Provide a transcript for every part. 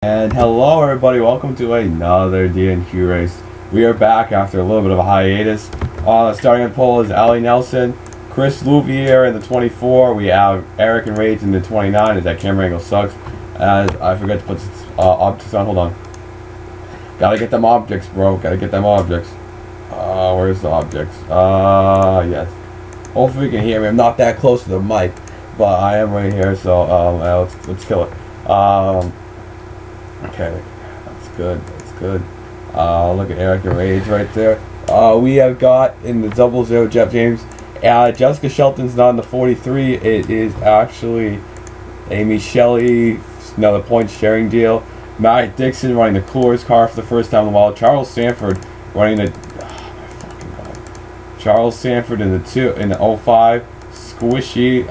And hello everybody, welcome to another DNQ race. We are back after a little bit of a hiatus. Starting in pole is Ali Nelson, Chris Louvier in the 24. We have Eric and Rage in the 29 as that camera angle sucks. And I forgot to put objects on, hold on. Gotta get them objects, bro, gotta get them objects. Where's the objects? Yes. Hopefully you can hear me, I'm not that close to the mic, but I am right here, so let's kill it. Okay, that's good, that's good. Look at Eric and Rage right there. We have got in the 00 Jeff James. Jessica Shelton's not in the 43. It is actually Amy Shelley, another point sharing deal. Matt Dixon running the Coors car for the first time in a while. Charles Sanford running the Charles Sanford in the 05. Squishy,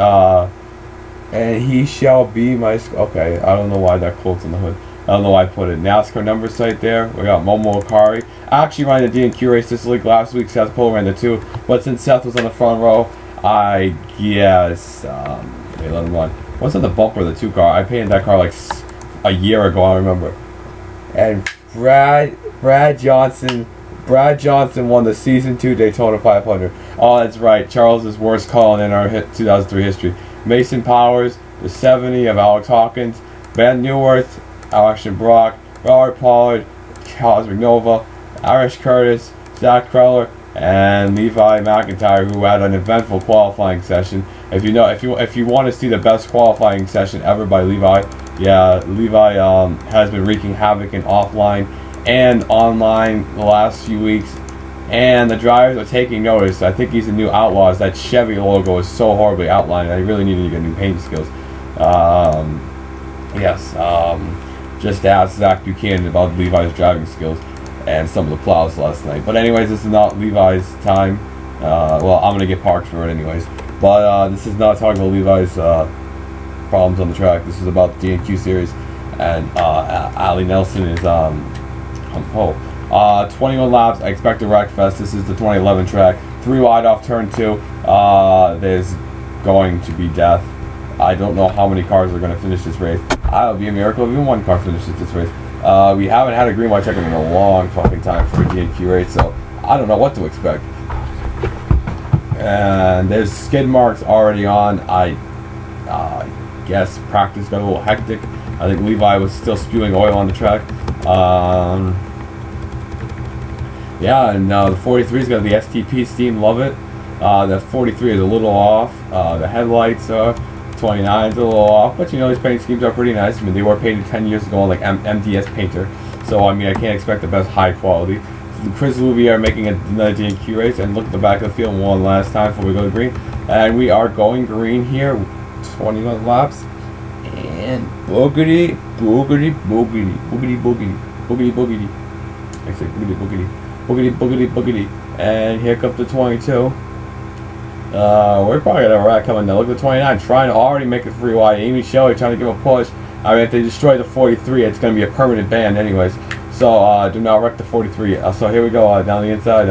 and he shall be my okay, I don't know why that quote's in the hood. I don't know why I put it. NASCAR number site there. We got Momo Akari. Actually ran the DNQ race this week. Last week Seth Poe ran the 2. But since Seth was on the front row, I guess let him run. What's on the bumper of the 2 car? I painted that car like a year ago, I remember. And Brad Johnson won the season 2 Daytona 500. Oh, that's right. Charles's worst call in our 2003 history. Mason Powers, the 70 of Alex Hawkins, Ben Newworth, Alex Brock, Robert Pollard, Cosmic Nova, Irish Curtis, Zach Kreller, and Levi McIntyre, who had an eventful qualifying session. If you want to see the best qualifying session ever by Levi, yeah, Levi has been wreaking havoc in offline and online the last few weeks, and the drivers are taking notice. I think he's the new Outlaws. That Chevy logo is so horribly outlined. I really need to get new paint skills. Yes. Just ask Zach Buchanan about Levi's driving skills and some of the plows last night. But anyways, this is not Levi's time. Well, I'm going to get parked for it anyways. But this is not talking about Levi's problems on the track. This is about the DNQ series. And Ali Nelson is on pole. 21 laps. I expect a wreck fest. This is the 2011 track. 3 wide off turn 2. There's going to be death. I don't know how many cars are going to finish this race. It would be a miracle if even one car finishes this race. We haven't had a green white checker in a long fucking time for a DNQ race, so I don't know what to expect. And there's skid marks already on. I guess practice got a little hectic. I think Levi was still spewing oil on the track. Yeah, and the 43's got the STP steam, love it. The 43 is a little off. The headlights are 29's a little off, but you know, these paint schemes are pretty nice. I mean, they were painted 10 years ago on like MDS painter, so I mean, I can't expect the best high quality. Chris Louvier making another DNQ race, and look at the back of the field one last time before we go to green. And we are going green here, 21 laps, and boogity, boogity, boogity, boogity, boogity, boogity, boogity. I say boogity, boogity, boogity, boogity, boogity. And here comes the 22. We're probably gonna have a rat coming now. Look at the 29 trying to already make it 3 wide. Amy Shelley trying to give a push. I mean, if they destroy the 43, it's gonna be a permanent ban anyways. So do not wreck the 43. So here we go down the inside.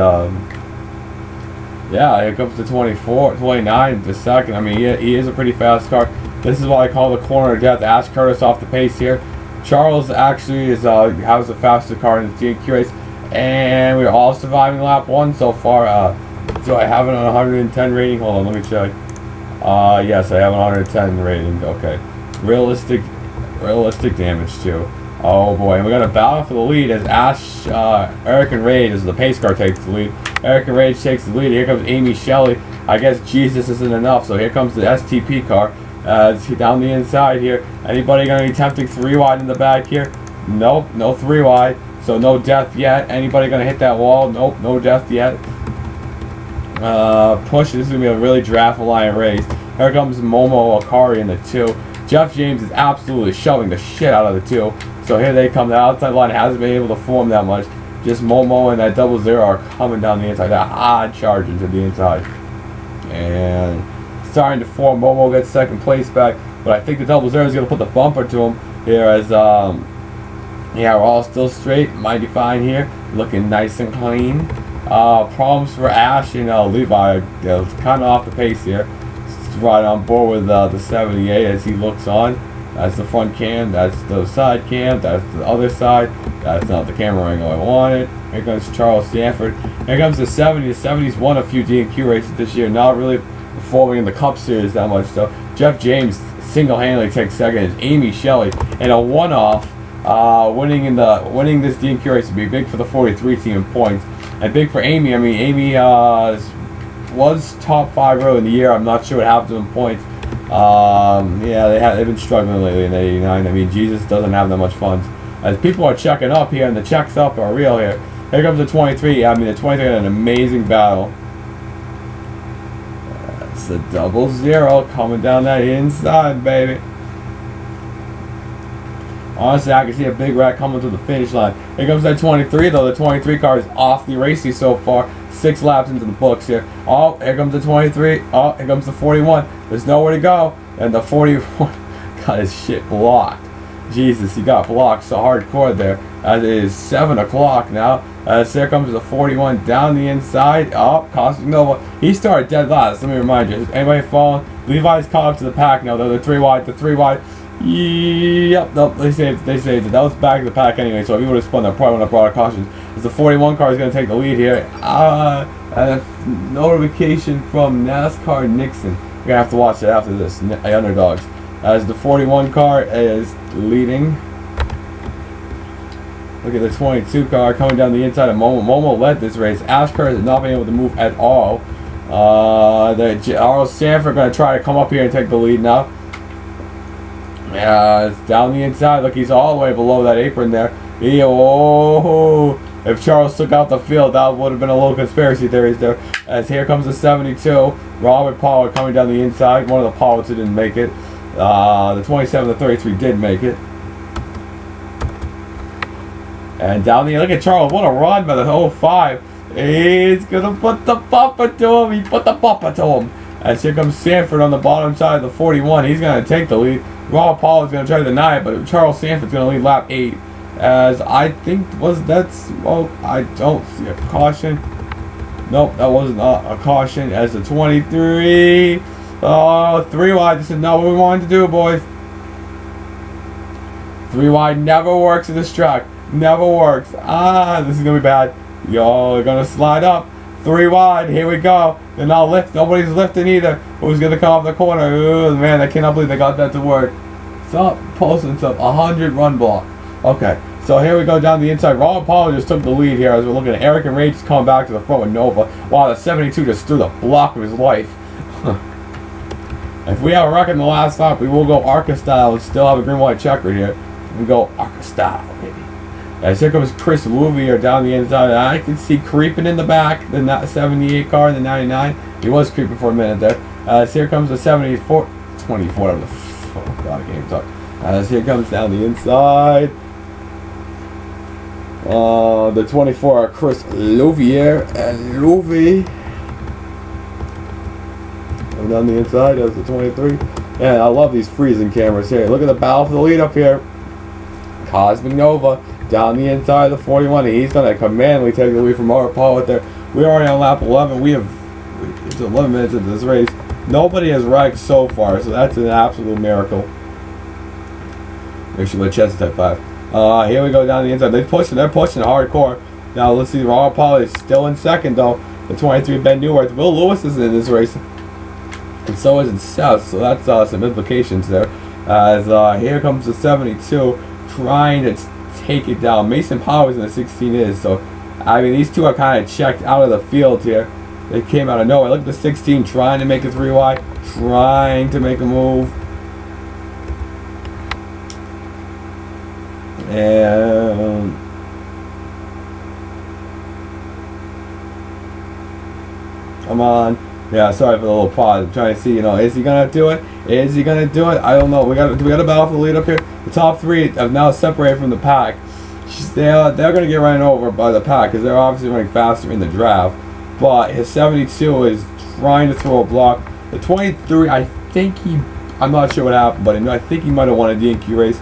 Yeah, here comes the 29 the second. I mean, he is a pretty fast car. This is what I call the corner of death. Ash Curtis off the pace here. Charles actually has the fastest car in the DNQ race, and we're all surviving lap 1 so far. Do I have it on 110 rating? Hold on, let me check. Yes, I have an 110 rating. Okay. Realistic damage too. Oh boy, and we got a battle for the lead as Eric and Rage, as the pace car takes the lead. Eric and Rage takes the lead. Here comes Amy Shelley. I guess Jesus isn't enough, so here comes the STP car. Down the inside here. Anybody gonna be attempting 3 wide in the back here? Nope, no 3 wide. So no death yet. Anybody gonna hit that wall? Nope, no death yet. Push. This is gonna be a really draft-aligned race. Here comes Momo Akari in the 2. Jeff James is absolutely shoving the shit out of the 2. So here they come. The outside line hasn't been able to form that much. Just Momo and that 00 are coming down the inside. That hard charge into the inside. And starting to form. Momo gets second place back. But I think the 00 is going to put the bumper to him here as, yeah, we're all still straight. Mighty fine here. Looking nice and clean. Problems for Ash and Levi. Kind of off the pace here. Right on board with the 78 as he looks on. That's the front cam. That's the side cam. That's the other side. That's not the camera angle I wanted. Here comes Charles Sanford. Here comes the 70. The 70's won a few DNQ races this year. Not really performing in the Cup Series that much though. Jeff James single-handedly takes second. Amy Shelley in a one-off, winning this DNQ race would be big for the 43 team in points, and big for Amy. I mean, Amy was top 5 early in the year. I'm not sure what happened to them in points. Yeah, they've been struggling lately in 89. I mean, Jesus doesn't have that much funds. As people are checking up here, and the checks up are real here. Here comes the 23. I mean, the 23 had an amazing battle. That's the 00 coming down that inside, baby. Honestly, I can see a big rat coming to the finish line. Here comes that 23, though. The 23 car is awfully racy so far. 6 laps into the books here. Oh, here comes the 23. Oh, here comes the 41. There's nowhere to go. And the 41 got his shit blocked. Jesus, he got blocked so hardcore there. As it is 7 o'clock now. As here comes the 41 down the inside. Oh, Cosmic Nova. He started dead last. Let me remind you. Is anybody following? Levi's caught up to the pack now. They're the 3 wide. The 3 wide. Yep, nope, they saved it. That was back in the pack anyway, so if he would have spun, that probably would have brought a caution. As the 41 car is going to take the lead here. And a notification from NASCAR Nixon. We're going to have to watch it after this. Underdogs. As the 41 car is leading. Look at the 22 car coming down the inside of Momo. Momo led this race. Ashker has not been able to move at all. The Charles Sanford going to try to come up here and take the lead now. Yeah, it's down the inside. Look, he's all the way below that apron there. Oh, if Charles took out the field, that would have been a little conspiracy theories there. As here comes the 72. Robert Pollard coming down the inside. One of the Pollards who didn't make it. The 27, the 33 did make it. And down the, look at Charles. What a run by the 05. He's going to put the bumper to him. He put the bumper to him. As here comes Sanford on the bottom side of the 41. He's going to take the lead. Robert Pollard's going to try to deny it, but Charles Sanford's going to lead lap 8. As I think well, I don't see a caution. Nope, that wasn't a caution. As the 23. Oh, 3 wide. This is not what we wanted to do, boys. 3 wide never works at this track. Never works. This is going to be bad. Y'all are going to slide up. 3 wide. Here we go. They're not lifting. Nobody's lifting either. Who's going to come off the corner? Ooh, man, I cannot believe they got that to work. Stop posting stuff. 100 run block. Okay, so here we go down the inside. Robert Pollard just took the lead here as we're looking at Eric and Ray just coming back to the front with Nova. Wow, the 72 just threw the block of his life. If we have a wreck in the last lap, we will go ARCA style and still have a green-white checker here. We go ARCA style, baby. As here comes Chris Louvier down the inside. I can see creeping in the back, the 78 car, the 99. He was creeping for a minute there. As here comes the 74, 24, oh god, I can't even talk. As here comes down the inside. The 24, Chris Louvier and Louvi. And down the inside, that's the 23. And I love these freezing cameras here. Look at the battle for the lead up here. Cosmic Nova down the inside of the 41. He's going to commandly take the lead from our Paul there. We're already on lap 11. It's 11 minutes into this race. Nobody has wrecked so far, so that's an absolute miracle. Make sure my chest is at 5. Here we go down the inside. They're pushing hardcore. Now let's see. Robert Pollard is still in second though. The 23 Ben Newworth. Will Lewis is in this race, and so is in South. So that's some implications there. As here comes the 72 trying to take it down. Mason Powers in the 16 is. So I mean these two are kind of checked out of the field here. They came out of nowhere. Look at the 16 trying to make a 3 wide, trying to make a move. And come on. Yeah, sorry for the little pause. I'm trying to see, is he gonna do it? Is he gonna do it? I don't know. We got a battle for the lead up here. The top 3 have now separated from the pack. They're gonna get run over by the pack because they're obviously running faster in the draft. But his 72 is trying to throw a block. The 23, I'm not sure what happened, but I think he might have won a DNQ race.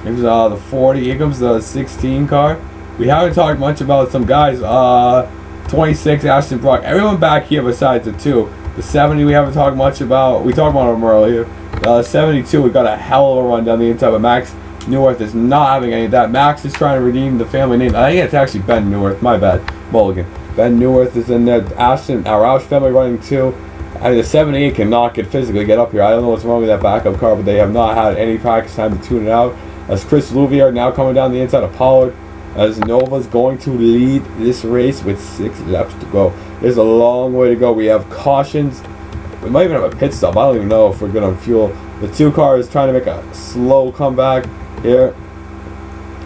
Here's the 40. Here comes the 16 car. We haven't talked much about some guys. 26, Ashton Brock. Everyone back here besides the 2 The 70 we haven't talked much about. We talked about them earlier. 72, we got a hell of a run down the inside, but Max Newworth is not having any of that. Max is trying to redeem the family name. I think it's actually Ben Newworth. My bad. Mulligan. Ben Newworth is in there. Our Roush family running 2. I mean, the 78 cannot physically get up here. I don't know what's wrong with that backup car, but they have not had any practice time to tune it out. As Chris Louvier now coming down the inside of Pollard. As Nova's going to lead this race with 6 laps to go. There's a long way to go. We have cautions. We might even have a pit stop. I don't even know if we're good on fuel. The 2 car is trying to make a slow comeback here.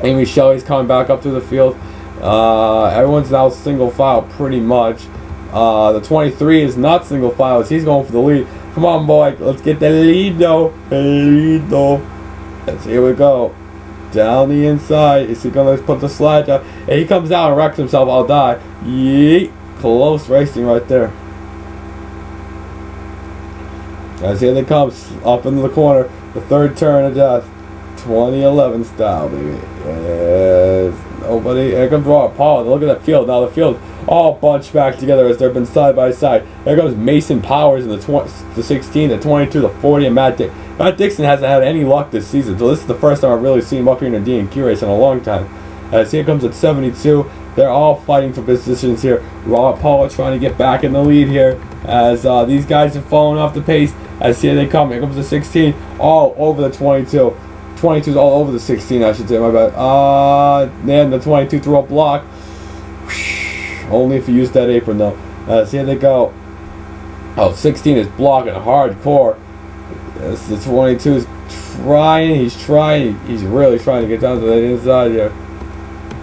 Amy Shelley's coming back up to the field. Everyone's now single file pretty much. The 23 is not single file as he's going for the lead. Come on, boy. Let's get the lead, though. Here we go. Down the inside. Is he going to put the slide down? And he comes down and wrecks himself. I'll die. Yeet. Close racing right there. As here they come. Up into the corner. The 3rd turn of death. 2011 style, baby. Yes. Nobody. Here comes Robert Paul. Look at that field. Now the field all bunched back together as they've been side by side. There goes Mason Powers in the 16, the 22, the 40, and Matt Dixon hasn't had any luck this season, so this is the first time I've really seen him up here in a DNQ race in a long time. As here comes at 72, they're all fighting for positions here. Robert Paul trying to get back in the lead here as these guys are falling off the pace. As here they come. Here comes the 16, all over the 22. 22's all over the 16, I should say, my bad. Then the 22 threw a block. Only if you use that apron, though. As here they go. Oh, 16 is blocking hardcore. As the 22 is trying. He's really trying to get down to the inside here.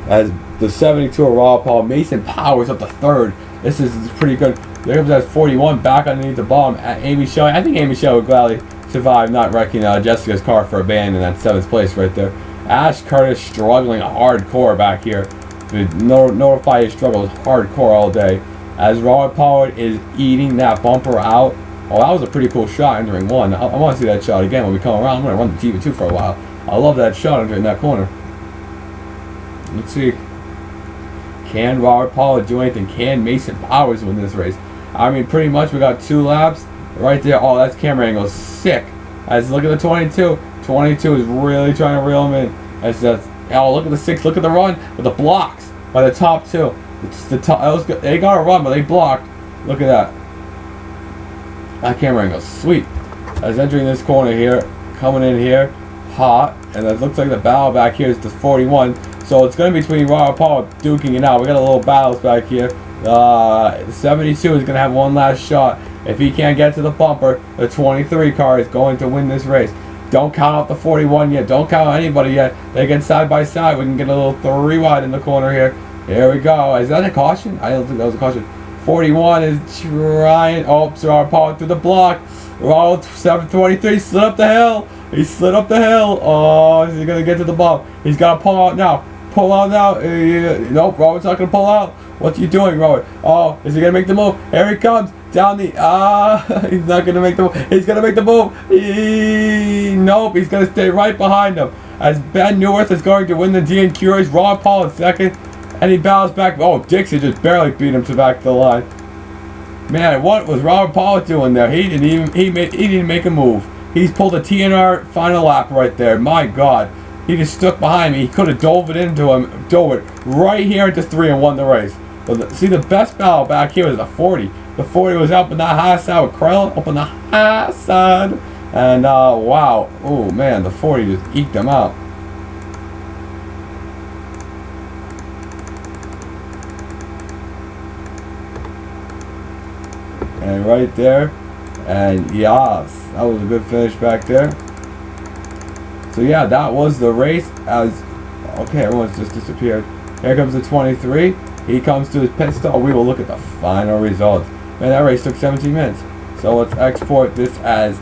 As the 72 of Raw Paul. Mason Powers up to 3rd. This is pretty good. There comes that 41 back underneath the bottom. Amy Shelley. I think Amy Shelley would gladly survive not wrecking Jessica's car for a band in that 7th place right there. Ash Curtis struggling hardcore back here. Notify his struggles hardcore all day. As Robert Pollard is eating that bumper out. Oh, that was a pretty cool shot entering 1. I want to see that shot again when we come around. I'm going to run the TV2 for a while. I love that shot entering that corner. Let's see. Can Robert Pollard do anything? Can Mason Powers win this race? I mean, pretty much we got 2 laps. Right there. Oh, that's camera angle. Sick. As look at the 22. 22 is really trying to reel him in. As that's, oh, look at the 6. Look at the run with the blocks by the top 2. It's the top. They got to run, but they blocked. Look at that. That camera angle. Sweet. As entering this corner here. Coming in here. Hot. And it looks like the battle back here is the 41. So it's going to be between Robert Paul duking it out. We got a little battles back here. The 72 is going to have one last shot. If he can't get to the bumper, the 23 car is going to win this race. Don't count out the 41 yet. Don't count out anybody yet. They get side by side. We can get a little 3 wide in the corner here. Here we go. Is that a caution? I don't think that was a caution. 41 is trying. Oh, sorry, Paul through the block. Oh, 723 slid up the hill. He slid up the hill. Oh, is he going to get to the bump? He's got to pull out now. Pull out now. Nope, Robert's not going to pull out. What's he doing, Robert? Oh, is he going to make the move? Here he comes. Down the... he's not going to make the move. He's going to make the move. Nope, he's going to stay right behind him. As Ben Newworth is going to win the DNQ race. Robert Paul in 2nd. And he bows back. Oh, Dixie just barely beat him to back to the line. Man, what was Robert Paul doing there? He didn't make a move. He's pulled a TNR final lap right there. My God. He just stuck behind me. He could have dove it into him. Dove it right here into 3 and won the race. But see, the best battle back here was the 40. The 40 was up on the high side with Krell. Up on the high side. And, wow. Oh, man, the 40 just eked him out. And right there. And, yes, that was a good finish back there. So, yeah, that was the race. Okay, everyone's just disappeared. Here comes the 23. He comes to his pit stop. We will look at the final results. Man, that race took 17 minutes. So let's export this as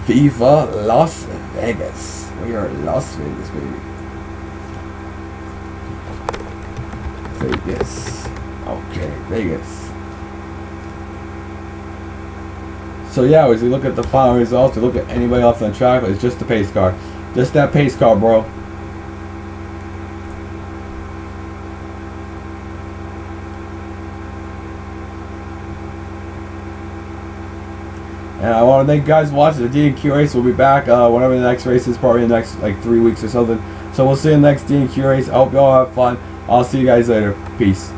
Viva Las Vegas. We are in Las Vegas, baby. Vegas. Okay, Vegas. So yeah, as we look at the final results, we look at anybody else on track, but it's just the pace car. Just that pace car, bro. And I want to thank you guys for watching the DNQ race. We'll be back whenever the next race is, probably in the next like 3 weeks or something. So we'll see you in the next DNQ race. I hope you all have fun. I'll see you guys later. Peace.